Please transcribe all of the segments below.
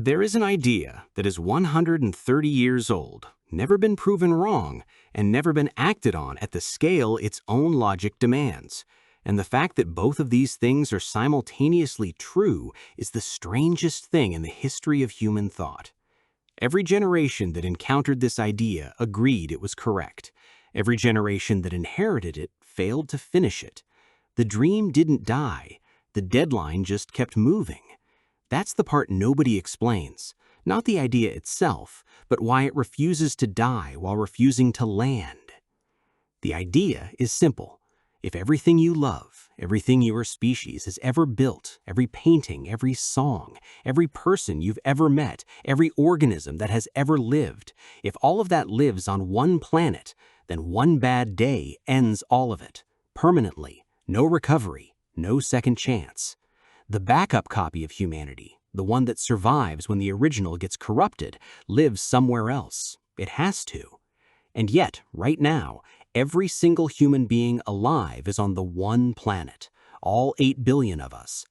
There is an idea that is 130 years old, never been proven wrong, and never been acted on at the scale its own logic demands. And the fact that both of these things are simultaneously true is the strangest thing in the history of human thought. Every generation that encountered this idea agreed it was correct. Every generation that inherited it failed to finish it. The dream didn't die. The deadline just kept moving. That's the part nobody explains. Not the idea itself, but why it refuses to die while refusing to land. The idea is simple. If everything you love, everything your species has ever built, every painting, every song, every person you've ever met, every organism that has ever lived, if all of that lives on one planet, then one bad day ends all of it, permanently, no recovery, no second chance. The backup copy of humanity, the one that survives when the original gets corrupted, lives somewhere else. It has to. And yet, right now, every single human being alive is on the one planet, all 8 billion of us.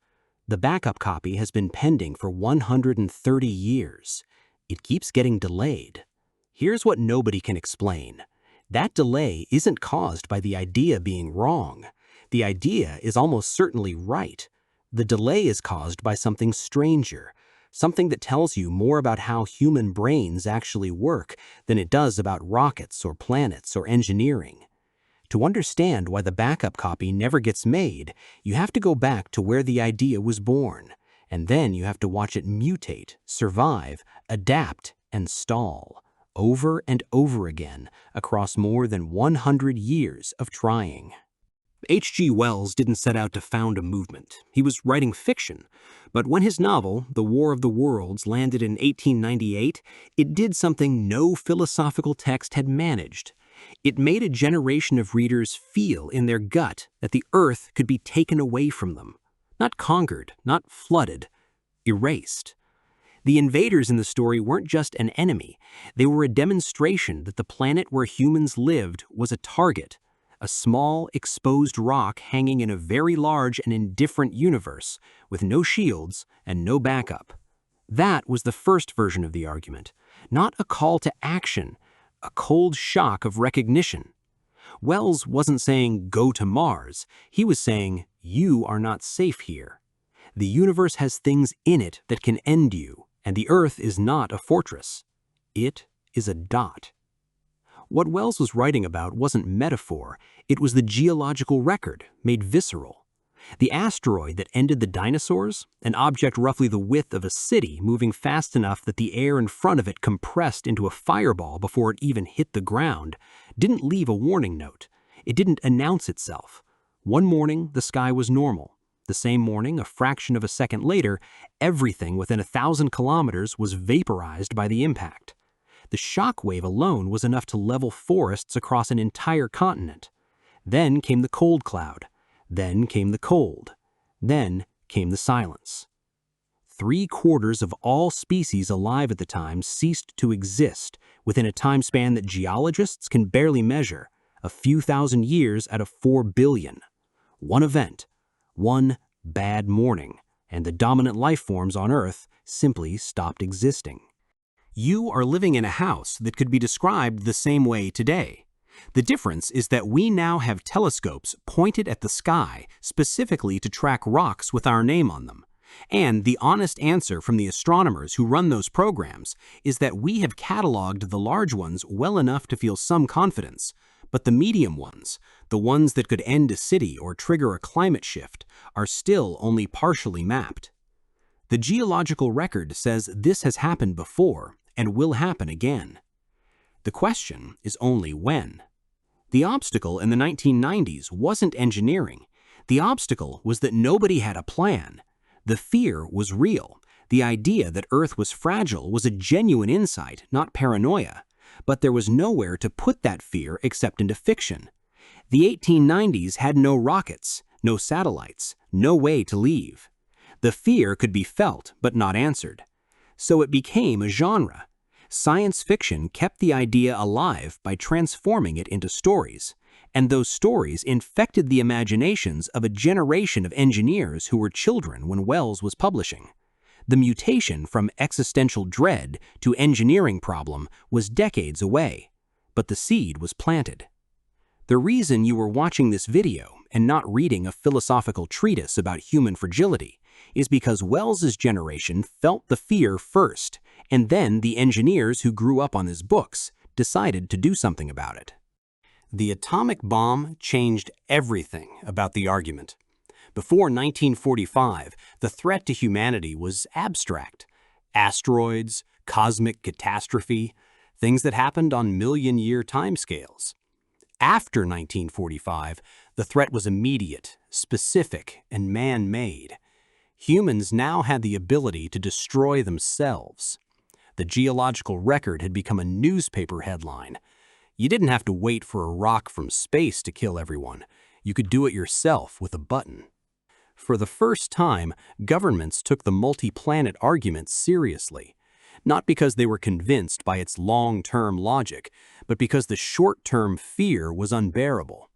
The backup copy has been pending for 130 years. It keeps getting delayed. Here's what nobody can explain. That delay isn't caused by the idea being wrong. The idea is almost certainly right. The delay is caused by something stranger, something that tells you more about how human brains actually work than it does about rockets or planets or engineering. To understand why the backup copy never gets made, you have to go back to where the idea was born, and then you have to watch it mutate, survive, adapt, and stall, over and over again across more than 100 years of trying. H.G. Wells didn't set out to found a movement. He was writing fiction. But when his novel, The War of the Worlds, landed in 1898, it did something no philosophical text had managed. It made a generation of readers feel in their gut that the Earth could be taken away from them. Not conquered, not flooded, erased. The invaders in the story weren't just an enemy. They were a demonstration that the planet where humans lived was a target. A small, exposed rock hanging in a very large and indifferent universe, with no shields and no backup. That was the first version of the argument, not a call to action, a cold shock of recognition. Wells wasn't saying, go to Mars. He was saying, you are not safe here. The universe has things in it that can end you, and the Earth is not a fortress. It is a dot. What Wells was writing about wasn't metaphor, it was the geological record, made visceral. The asteroid that ended the dinosaurs, an object roughly the width of a city moving fast enough that the air in front of it compressed into a fireball before it even hit the ground, didn't leave a warning note. It didn't announce itself. One morning, the sky was normal. The same morning, a fraction of a second later, everything within 1,000 kilometers was vaporized by the impact. The shock wave alone was enough to level forests across an entire continent. Then came the cold cloud. Then came the cold. Then came the silence. 3/4 of all species alive at the time ceased to exist within a time span that geologists can barely measure, a few thousand years out of 4 billion. One event, one bad morning, and the dominant life forms on Earth simply stopped existing. You are living in a house that could be described the same way today. The difference is that we now have telescopes pointed at the sky specifically to track rocks with our name on them. And the honest answer from the astronomers who run those programs is that we have cataloged the large ones well enough to feel some confidence, but the medium ones, the ones that could end a city or trigger a climate shift, are still only partially mapped. The geological record says this has happened before and will happen again. The question is only when. The obstacle in the 1990s wasn't engineering. The obstacle was that nobody had a plan. The fear was real. The idea that Earth was fragile was a genuine insight, not paranoia. But there was nowhere to put that fear except into fiction. The 1890s had no rockets, no satellites, no way to leave. The fear could be felt, but not answered. So it became a genre. Science fiction kept the idea alive by transforming it into stories, and those stories infected the imaginations of a generation of engineers who were children when Wells was publishing. The mutation from existential dread to engineering problem was decades away, but the seed was planted. The reason you were watching this video and not reading a philosophical treatise about human fragility is because Wells's generation felt the fear first, and then the engineers who grew up on his books decided to do something about it. The atomic bomb changed everything about the argument. Before 1945, the threat to humanity was abstract. Asteroids, cosmic catastrophe, things that happened on million-year timescales. After 1945, the threat was immediate, specific, and man-made. Humans now had the ability to destroy themselves. The geological record had become a newspaper headline. You didn't have to wait for a rock from space to kill everyone. You could do it yourself with a button. For the first time, governments took the multi-planet argument seriously. Not because they were convinced by its long-term logic, but because the short-term fear was unbearable.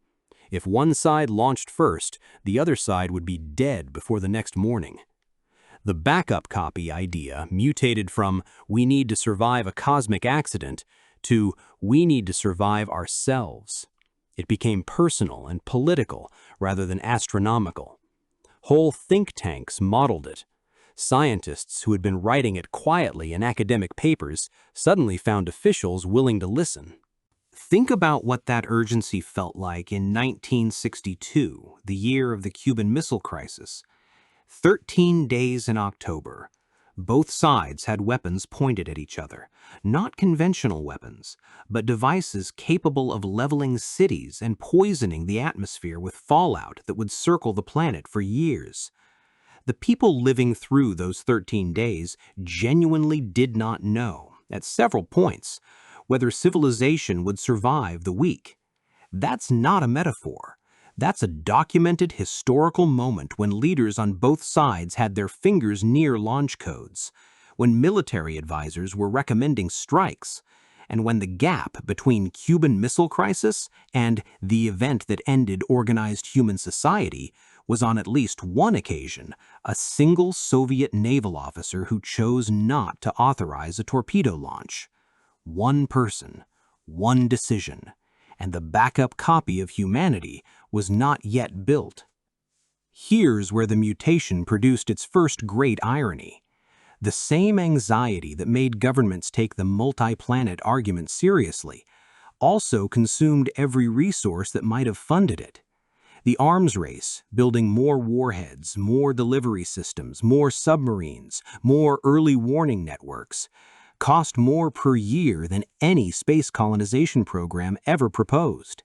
If one side launched first, the other side would be dead before the next morning. The backup copy idea mutated from "we need to survive a cosmic accident" to "we need to survive ourselves." It became personal and political rather than astronomical. Whole think tanks modeled it. Scientists who had been writing it quietly in academic papers suddenly found officials willing to listen. Think about what that urgency felt like in 1962, the year of the Cuban Missile Crisis. 13 days in October. Both sides had weapons pointed at each other. Not conventional weapons, but devices capable of leveling cities and poisoning the atmosphere with fallout that would circle the planet for years. The people living through those 13 days genuinely did not know, at several points, whether civilization would survive the week. That's not a metaphor. That's a documented historical moment when leaders on both sides had their fingers near launch codes, when military advisors were recommending strikes, and when the gap between Cuban Missile Crisis and the event that ended organized human society was on at least one occasion a single Soviet naval officer who chose not to authorize a torpedo launch. One person, one decision, and the backup copy of humanity was not yet built. Here's where the mutation produced its first great irony. The same anxiety that made governments take the multi-planet argument seriously also consumed every resource that might have funded it. The arms race, building more warheads, more delivery systems, more submarines, more early warning networks, cost more per year than any space colonization program ever proposed.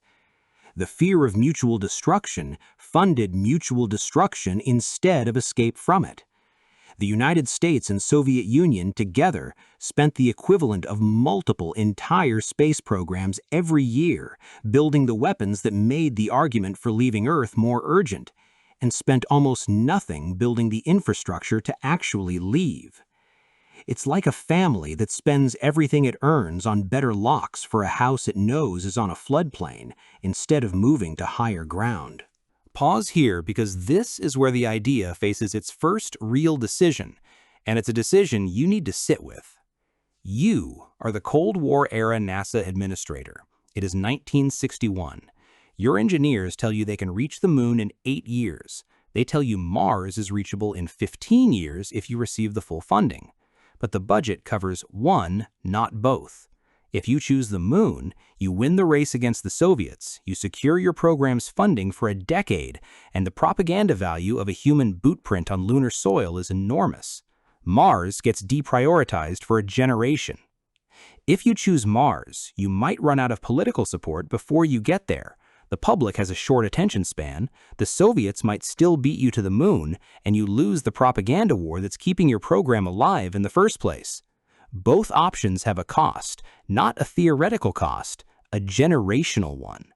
The fear of mutual destruction funded mutual destruction instead of escape from it. The United States and Soviet Union together spent the equivalent of multiple entire space programs every year building the weapons that made the argument for leaving Earth more urgent, and spent almost nothing building the infrastructure to actually leave. It's like a family that spends everything it earns on better locks for a house it knows is on a floodplain instead of moving to higher ground. Pause here because this is where the idea faces its first real decision, and it's a decision you need to sit with. You are the Cold War-era NASA administrator. It is 1961. Your engineers tell you they can reach the moon in 8 years. They tell you Mars is reachable in 15 years if you receive the full funding. But the budget covers one, not both. If you choose the moon, you win the race against the Soviets, you secure your program's funding for a decade, and the propaganda value of a human bootprint on lunar soil is enormous. Mars gets deprioritized for a generation. If you choose Mars, you might run out of political support before you get there. The public has a short attention span, the Soviets might still beat you to the moon, and you lose the propaganda war that's keeping your program alive in the first place. Both options have a cost, not a theoretical cost, a generational one.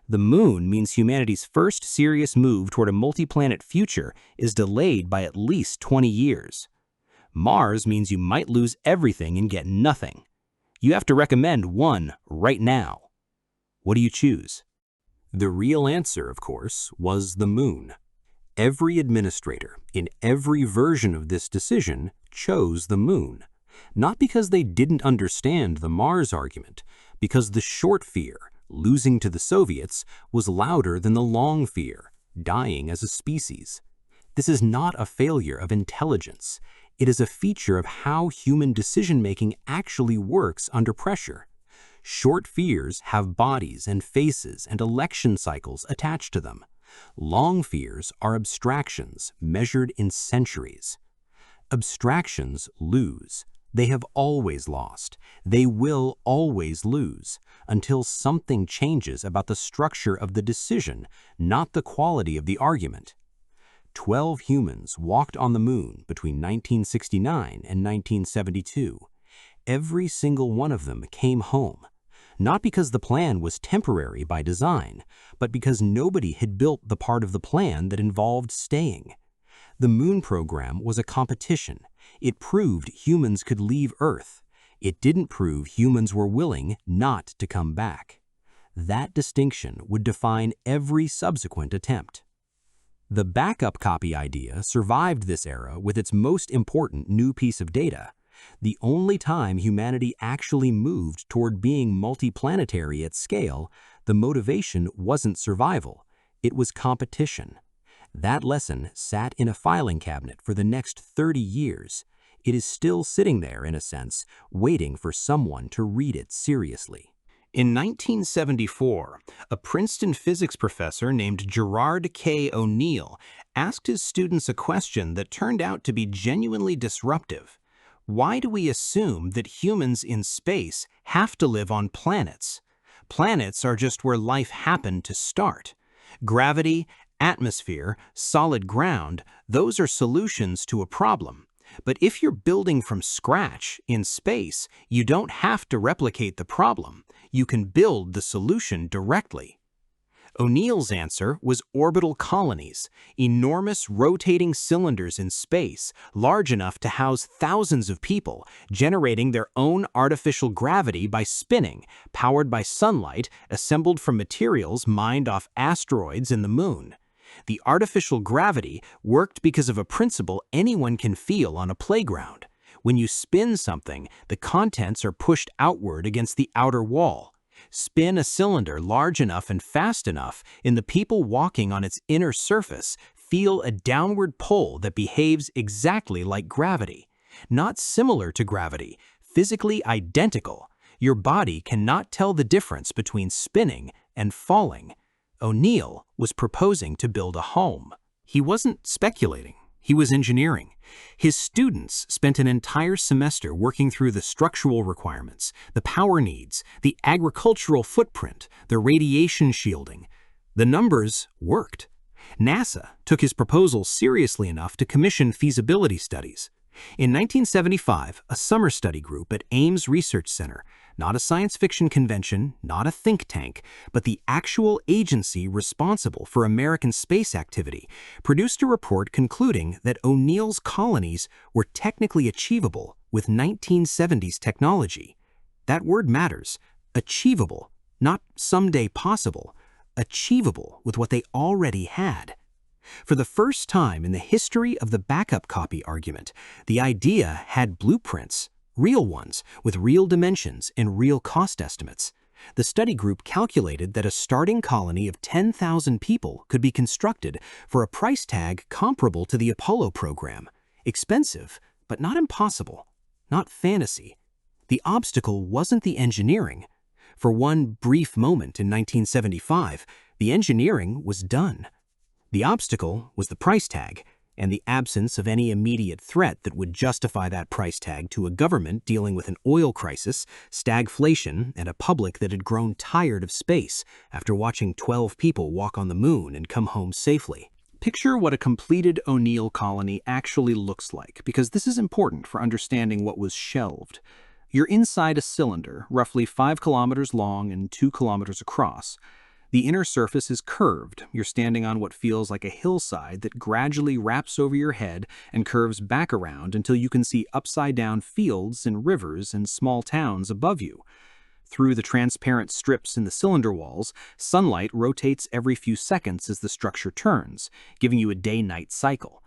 The moon means humanity's first serious move toward a multi-planet future is delayed by at least 20 years. Mars means you might lose everything and get nothing. You have to recommend one right now. What do you choose? The real answer, of course, was the moon. Every administrator, in every version of this decision, chose the moon. Not because they didn't understand the Mars argument, because the short fear, losing to the Soviets, was louder than the long fear, dying as a species. This is not a failure of intelligence. It is a feature of how human decision-making actually works under pressure. Short fears have bodies and faces and election cycles attached to them. Long fears are abstractions measured in centuries. Abstractions lose. They have always lost. They will always lose until something changes about the structure of the decision, not the quality of the argument. 12 humans walked on the moon between 1969 and 1972. Every single one of them came home, not because the plan was temporary by design, but because nobody had built the part of the plan that involved staying. The moon program was a competition. It proved humans could leave Earth. It didn't prove humans were willing not to come back. That distinction would define every subsequent attempt. The backup copy idea survived this era with its most important new piece of data. The only time humanity actually moved toward being multiplanetary at scale, the motivation wasn't survival, it was competition. That lesson sat in a filing cabinet for the next 30 years. It is still sitting there, in a sense, waiting for someone to read it seriously. In 1974, a Princeton physics professor named Gerard O'Neill asked his students a question that turned out to be genuinely disruptive. Why do we assume that humans in space have to live on planets? Planets are just where life happened to start. Gravity, atmosphere, solid ground, those are solutions to a problem. But if you're building from scratch in space, you don't have to replicate the problem. You can build the solution directly. O'Neill's answer was orbital colonies, enormous rotating cylinders in space, large enough to house thousands of people, generating their own artificial gravity by spinning, powered by sunlight, assembled from materials mined off asteroids in the moon. The artificial gravity worked because of a principle anyone can feel on a playground. When you spin something, the contents are pushed outward against the outer wall. Spin a cylinder large enough and fast enough, and the people walking on its inner surface feel a downward pull that behaves exactly like gravity. Not similar to gravity, physically identical. Your body cannot tell the difference between spinning and falling. O'Neill was proposing to build a home. He wasn't speculating, he was engineering. His students spent an entire semester working through the structural requirements, the power needs, the agricultural footprint, the radiation shielding. The numbers worked. NASA took his proposal seriously enough to commission feasibility studies. In 1975, a summer study group at Ames Research Center, not a science fiction convention, not a think tank, but the actual agency responsible for American space activity, produced a report concluding that O'Neill's colonies were technically achievable with 1970s technology. That word matters. Achievable, not someday possible. Achievable with what they already had. For the first time in the history of the backup copy argument, the idea had blueprints, real ones, with real dimensions and real cost estimates. The study group calculated that a starting colony of 10,000 people could be constructed for a price tag comparable to the Apollo program. Expensive, but not impossible, not fantasy. The obstacle wasn't the engineering. For one brief moment in 1975, the engineering was done. The obstacle was the price tag, and the absence of any immediate threat that would justify that price tag to a government dealing with an oil crisis, stagflation, and a public that had grown tired of space after watching 12 people walk on the moon and come home safely. Picture what a completed O'Neill colony actually looks like, because this is important for understanding what was shelved. You're inside a cylinder, roughly 5 kilometers long and 2 kilometers across. The inner surface is curved. You're standing on what feels like a hillside that gradually wraps over your head and curves back around until you can see upside-down fields and rivers and small towns above you. Through the transparent strips in the cylinder walls, sunlight rotates every few seconds as the structure turns, giving you a day-night cycle.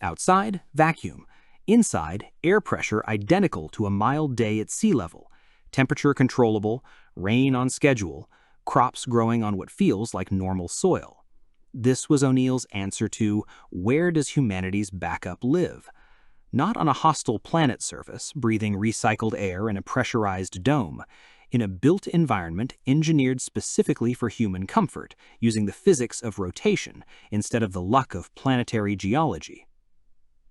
Outside, vacuum. Inside, air pressure identical to a mild day at sea level, temperature controllable, rain on schedule, crops growing on what feels like normal soil. This was O'Neill's answer to where does humanity's backup live? Not on a hostile planet surface, breathing recycled air in a pressurized dome, in a built environment engineered specifically for human comfort, using the physics of rotation instead of the luck of planetary geology.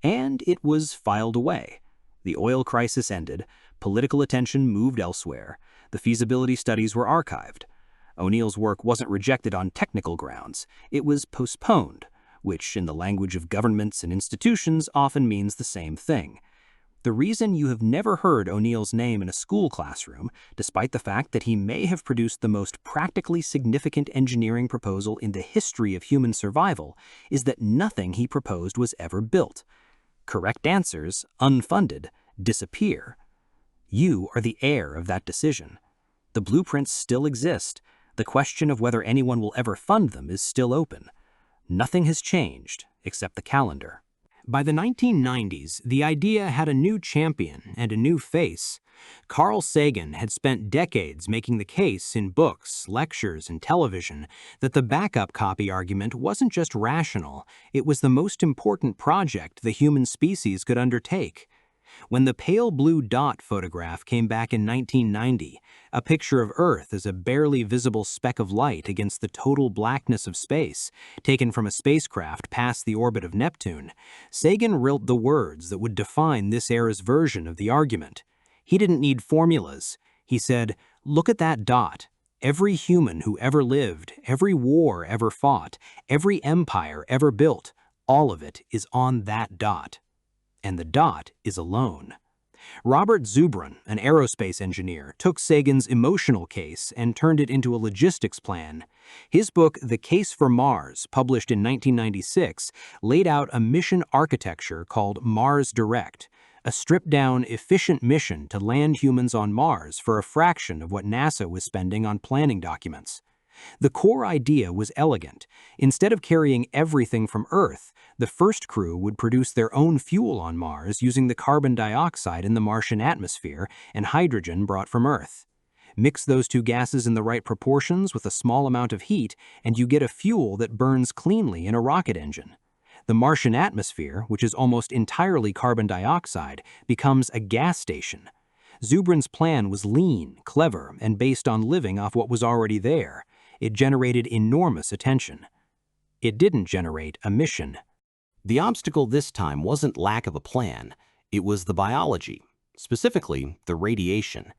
And it was filed away. The oil crisis ended, political attention moved elsewhere, the feasibility studies were archived. O'Neill's work wasn't rejected on technical grounds, it was postponed, which in the language of governments and institutions often means the same thing. The reason you have never heard O'Neill's name in a school classroom, despite the fact that he may have produced the most practically significant engineering proposal in the history of human survival, is that nothing he proposed was ever built. Correct answers, unfunded, disappear. You are the heir of that decision. The blueprints still exist. The question of whether anyone will ever fund them is still open. Nothing has changed, except the calendar. By the 1990s, the idea had a new champion and a new face. Carl Sagan had spent decades making the case in books, lectures, and television that the backup copy argument wasn't just rational, it was the most important project the human species could undertake. When the pale blue dot photograph came back in 1990, a picture of Earth as a barely visible speck of light against the total blackness of space, taken from a spacecraft past the orbit of Neptune, Sagan wrote the words that would define this era's version of the argument. He didn't need formulas. He said, "Look at that dot. Every human who ever lived, every war ever fought, every empire ever built, all of it is on that dot. And the dot is alone." Robert Zubrin, an aerospace engineer, took Sagan's emotional case and turned it into a logistics plan. His book, The Case for Mars, published in 1996, laid out a mission architecture called Mars Direct, a stripped-down, efficient mission to land humans on Mars for a fraction of what NASA was spending on planning documents. The core idea was elegant. Instead of carrying everything from Earth, the first crew would produce their own fuel on Mars using the carbon dioxide in the Martian atmosphere and hydrogen brought from Earth. Mix those two gases in the right proportions with a small amount of heat, and you get a fuel that burns cleanly in a rocket engine. The Martian atmosphere, which is almost entirely carbon dioxide, becomes a gas station. Zubrin's plan was lean, clever, and based on living off what was already there. It generated enormous attention. It didn't generate a mission. The obstacle this time wasn't lack of a plan, it was the biology, specifically the radiation.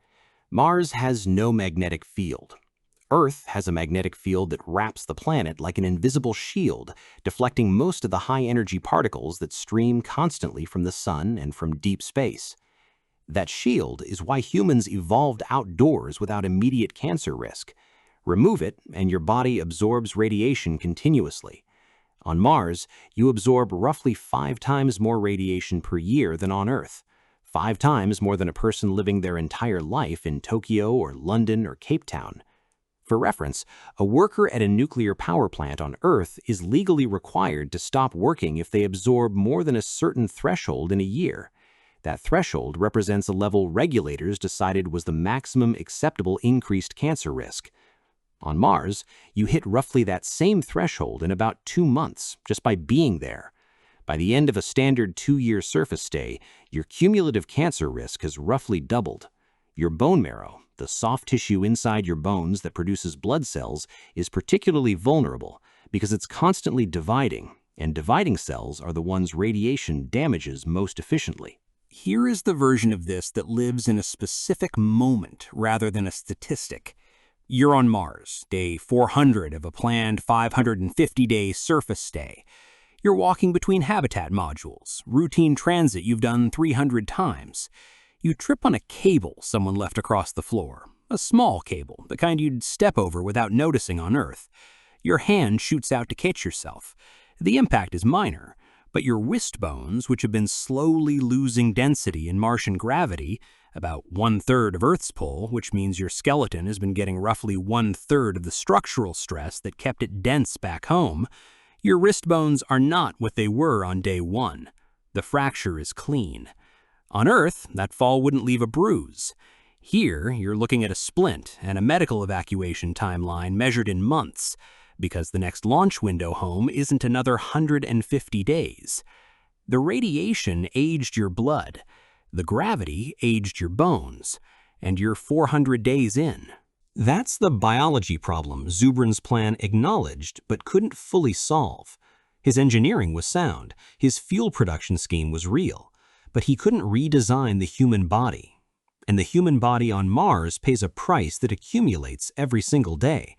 Mars has no magnetic field. Earth has a magnetic field that wraps the planet like an invisible shield, deflecting most of the high-energy particles that stream constantly from the sun and from deep space. That shield is why humans evolved outdoors without immediate cancer risk. Remove it, and your body absorbs radiation continuously. On Mars, you absorb roughly 5 times more radiation per year than on Earth, 5 times more than a person living their entire life in Tokyo or London or Cape Town. For reference, a worker at a nuclear power plant on Earth is legally required to stop working if they absorb more than a certain threshold in a year. That threshold represents a level regulators decided was the maximum acceptable increased cancer risk. On Mars, you hit roughly that same threshold in about 2 months, just by being there. By the end of a standard 2-year surface stay, your cumulative cancer risk has roughly doubled. Your bone marrow, the soft tissue inside your bones that produces blood cells, is particularly vulnerable because it's constantly dividing, and dividing cells are the ones radiation damages most efficiently. Here is the version of this that lives in a specific moment rather than a statistic. You're on Mars, day 400 of a planned 550-day surface stay. You're walking between habitat modules, routine transit you've done 300 times. You trip on a cable someone left across the floor, a small cable, the kind you'd step over without noticing on Earth. Your hand shoots out to catch yourself. The impact is minor, but your wrist bones, which have been slowly losing density in Martian gravity, about 1/3 of Earth's pull, which means your skeleton has been getting roughly 1/3 of the structural stress that kept it dense back home, your wrist bones are not what they were on day 1. The fracture is clean. On Earth, that fall wouldn't leave a bruise. Here, you're looking at a splint and a medical evacuation timeline measured in months, because the next launch window home isn't another 150 days. The radiation aged your blood, the gravity aged your bones, and you're 400 days in. That's the biology problem Zubrin's plan acknowledged but couldn't fully solve. His engineering was sound, his fuel production scheme was real, but he couldn't redesign the human body. And the human body on Mars pays a price that accumulates every single day.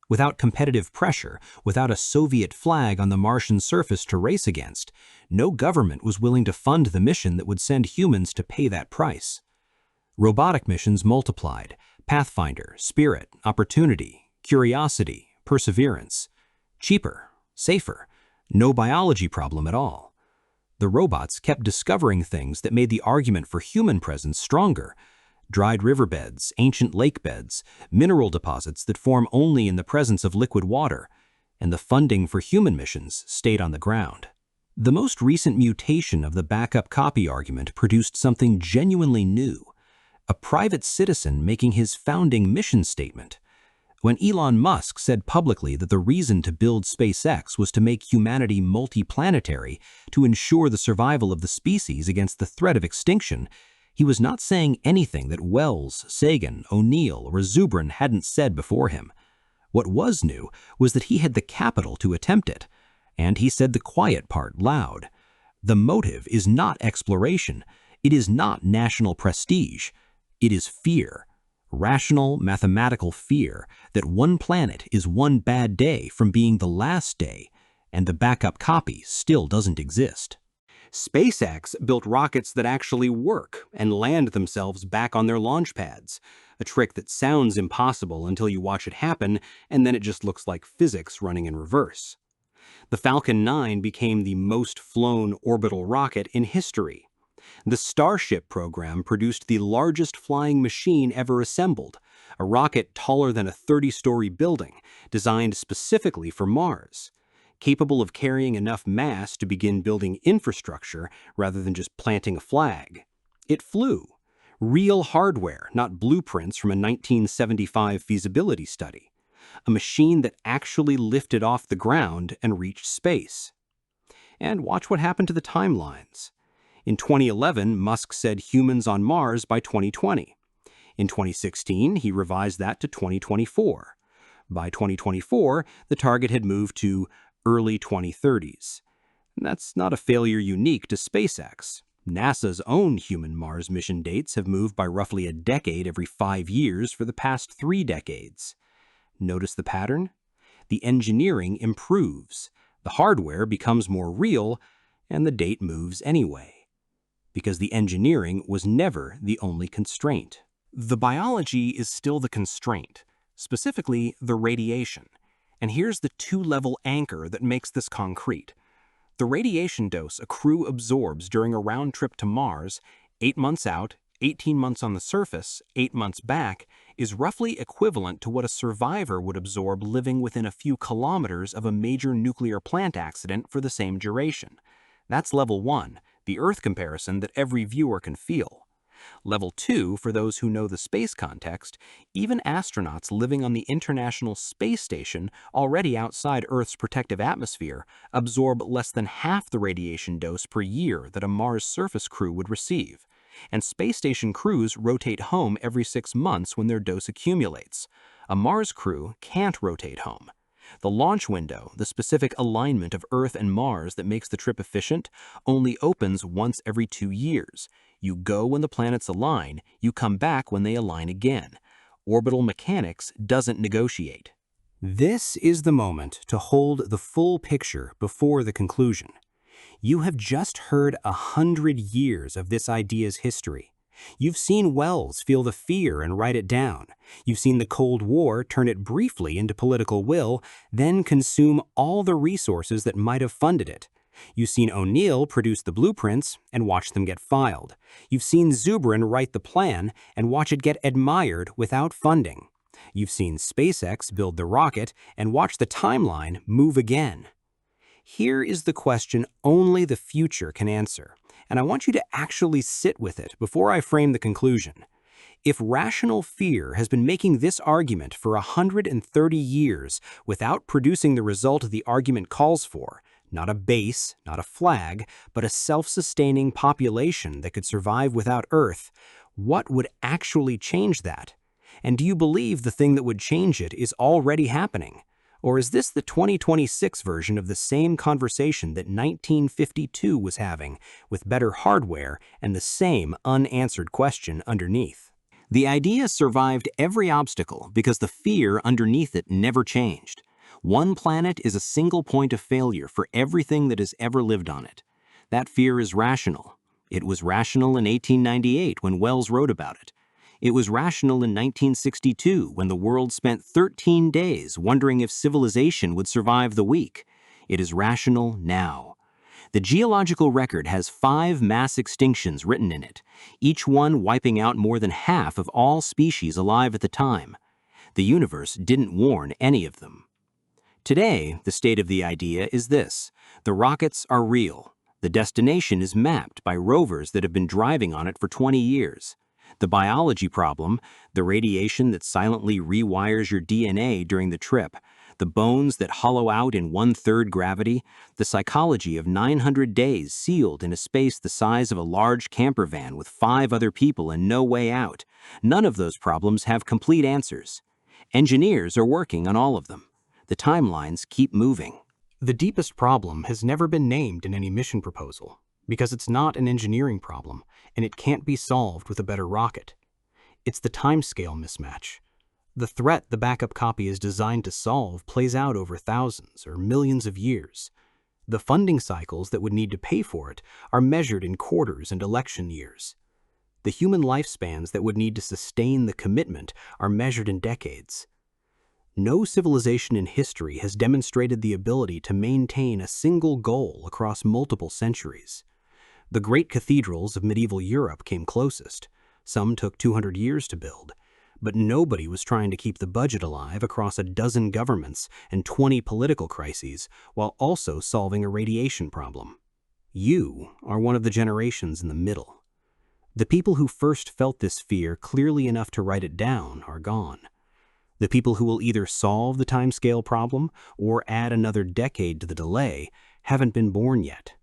Without competitive pressure, without a Soviet flag on the Martian surface to race against, no government was willing to fund the mission that would send humans to pay that price. Robotic missions multiplied: Pathfinder, Spirit, Opportunity, Curiosity, Perseverance. Cheaper, safer, no biology problem at all. The robots kept discovering things that made the argument for human presence stronger: dried riverbeds, ancient lake beds, mineral deposits that form only in the presence of liquid water, and the funding for human missions stayed on the ground. The most recent mutation of the backup copy argument produced something genuinely new: a private citizen making his founding mission statement. When Elon Musk said publicly that the reason to build SpaceX was to make humanity multiplanetary to ensure the survival of the species against the threat of extinction, he was not saying anything that Wells, Sagan, O'Neill, or Zubrin hadn't said before him. What was new was that he had the capital to attempt it, and he said the quiet part loud. The motive is not exploration. It is not national prestige. It is fear. Rational, mathematical fear that one planet is one bad day from being the last day, and the backup copy still doesn't exist. SpaceX built rockets that actually work and land themselves back on their launch pads, a trick that sounds impossible until you watch it happen, and then it just looks like physics running in reverse. The Falcon 9 became the most flown orbital rocket in history. The Starship program produced the largest flying machine ever assembled, a rocket taller than a 30-story building, designed specifically for Mars, capable of carrying enough mass to begin building infrastructure rather than just planting a flag. It flew. Real hardware, not blueprints from a 1975 feasibility study. A machine that actually lifted off the ground and reached space. And watch what happened to the timelines. In 2011, Musk said humans on Mars by 2020. In 2016, he revised that to 2024. By 2024, the target had moved to early 2030s. That's not a failure unique to SpaceX. NASA's own human Mars mission dates have moved by roughly a decade every 5 years for the past 3 decades. Notice the pattern? The engineering improves, the hardware becomes more real, and the date moves anyway. Because the engineering was never the only constraint. The biology is still the constraint, specifically the radiation. And here's the 2-level anchor that makes this concrete. The radiation dose a crew absorbs during a round trip to Mars, 8 months out, 18 months on the surface, 8 months back, is roughly equivalent to what a survivor would absorb living within a few kilometers of a major nuclear plant accident for the same duration. That's level 1, the Earth comparison that every viewer can feel. Level 2, for those who know the space context, even astronauts living on the International Space Station, already outside Earth's protective atmosphere, absorb less than half the radiation dose per year that a Mars surface crew would receive. And space station crews rotate home every 6 months when their dose accumulates. A Mars crew can't rotate home. The launch window, the specific alignment of Earth and Mars that makes the trip efficient, only opens once every 2 years. You go when the planets align, you come back when they align again. Orbital mechanics doesn't negotiate. This is the moment to hold the full picture before the conclusion. You have just heard 100 years of this idea's history. You've seen Wells feel the fear and write it down. You've seen the Cold War turn it briefly into political will, then consume all the resources that might have funded it. You've seen O'Neill produce the blueprints and watch them get filed. You've seen Zubrin write the plan and watch it get admired without funding. You've seen SpaceX build the rocket and watch the timeline move again. Here is the question only the future can answer, and I want you to actually sit with it before I frame the conclusion. If rational fear has been making this argument for 130 years without producing the result the argument calls for, not a base, not a flag, but a self-sustaining population that could survive without Earth, what would actually change that? And do you believe the thing that would change it is already happening? Or is this the 2026 version of the same conversation that 1952 was having, with better hardware and the same unanswered question underneath? The idea survived every obstacle because the fear underneath it never changed. One planet is a single point of failure for everything that has ever lived on it. That fear is rational. It was rational in 1898 when Wells wrote about it. It was rational in 1962 when the world spent 13 days wondering if civilization would survive the week. It is rational now. The geological record has 5 mass extinctions written in it, each one wiping out more than half of all species alive at the time. The universe didn't warn any of them. Today, the state of the idea is this: the rockets are real. The destination is mapped by rovers that have been driving on it for 20 years. The biology problem, the radiation that silently rewires your DNA during the trip, the bones that hollow out in 1/3 gravity, the psychology of 900 days sealed in a space the size of a large camper van with 5 other people and no way out. None of those problems have complete answers. Engineers are working on all of them. The timelines keep moving. The deepest problem has never been named in any mission proposal, because it's not an engineering problem, and it can't be solved with a better rocket. It's the timescale mismatch. The threat the backup copy is designed to solve plays out over thousands or millions of years. The funding cycles that would need to pay for it are measured in quarters and election years. The human lifespans that would need to sustain the commitment are measured in decades. No civilization in history has demonstrated the ability to maintain a single goal across multiple centuries. The great cathedrals of medieval Europe came closest. Some took 200 years to build, but nobody was trying to keep the budget alive across a dozen governments and 20 political crises while also solving a radiation problem. You are one of the generations in the middle. The people who first felt this fear clearly enough to write it down are gone. The people who will either solve the timescale problem or add another decade to the delay haven't been born yet.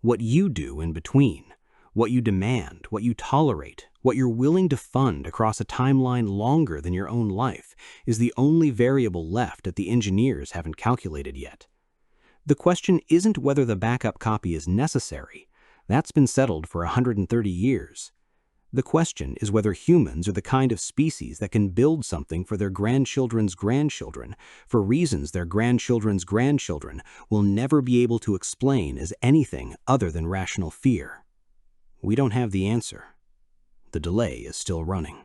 What you do in between, what you demand, what you tolerate, what you're willing to fund across a timeline longer than your own life is the only variable left that the engineers haven't calculated yet. The question isn't whether the backup copy is necessary. That's been settled for 130 years. The question is whether humans are the kind of species that can build something for their grandchildren's grandchildren for reasons their grandchildren's grandchildren will never be able to explain as anything other than rational fear. We don't have the answer. The delay is still running.